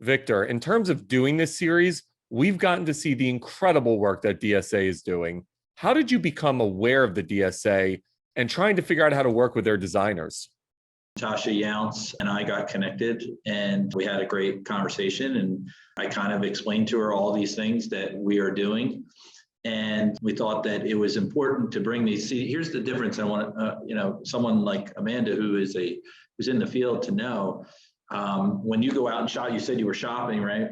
Victor, in terms of doing this series, we've gotten to see the incredible work that DSA is doing. How did you become aware of the DSA and trying to figure out how to work with their designers? Tasha Younce and I got connected and we had a great conversation, and I kind of explained to her all these things that we are doing. And we thought that it was important to bring these. See, here's the difference. I want someone like Amanda who's in the field to know. When you go out and shop, you said you were shopping, right?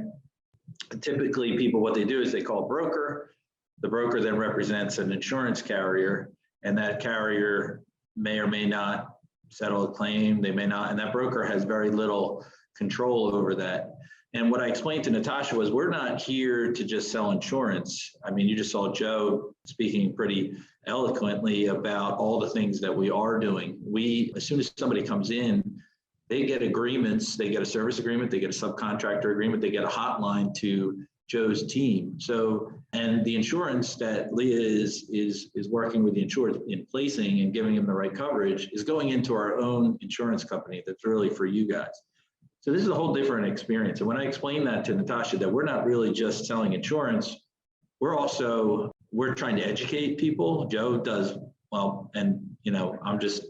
Typically, people, what they do is they call a broker. The broker then represents an insurance carrier, and that carrier may or may not settle a claim. They may not, and that broker has very little control over that. And what I explained to Natasha was, we're not here to just sell insurance. I mean, you just saw Joe speaking pretty eloquently about all the things that we are doing. As soon as somebody comes in, they get agreements, they get a service agreement, they get a subcontractor agreement, they get a hotline to Joe's team. So, and the insurance that Leah is working with the insured in placing and giving them the right coverage is going into our own insurance company that's really for you guys. So this is a whole different experience. And when I explained that to Natasha, that we're not really just selling insurance, we're trying to educate people. Joe does well, and I'm just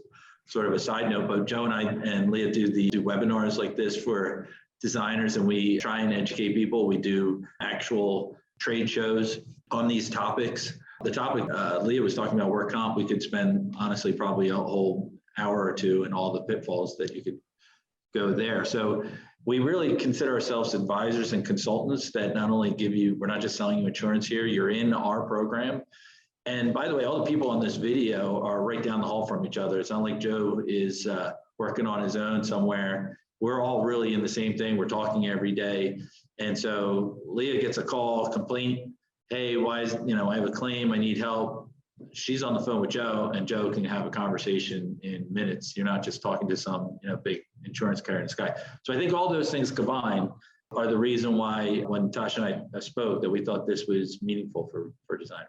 sort of a side note, but Joe and I and Leah do webinars like this for designers, and we try and educate people. We do actual trade shows on these topics. The topic Leah was talking about, work comp, we could spend honestly probably a whole hour or two and all the pitfalls that you could go there. So we really consider ourselves advisors and consultants that not only we're not just selling you insurance here, you're in our program. And by the way, all the people on this video are right down the hall from each other. It's not like Joe is working on his own somewhere. We're all really in the same thing. We're talking every day. And so Leah gets a call, complaint, hey, I have a claim, I need help. She's on the phone with Joe, and Joe can have a conversation in minutes. You're not just talking to some big insurance carrier in the sky. So I think all those things combined are the reason why when Tasha and I spoke that we thought this was meaningful for designers.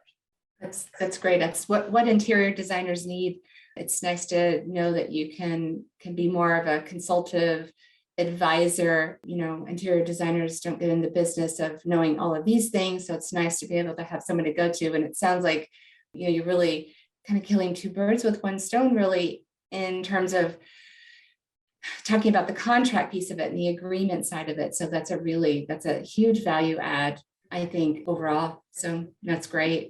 That's great. That's what interior designers need. It's nice to know that you can be more of a consultative advisor. Interior designers don't get in the business of knowing all of these things. So it's nice to be able to have someone to go to. And it sounds like, you're really kind of killing two birds with one stone, really, in terms of talking about the contract piece of it and the agreement side of it. So that's a huge value add, I think, overall. So that's great.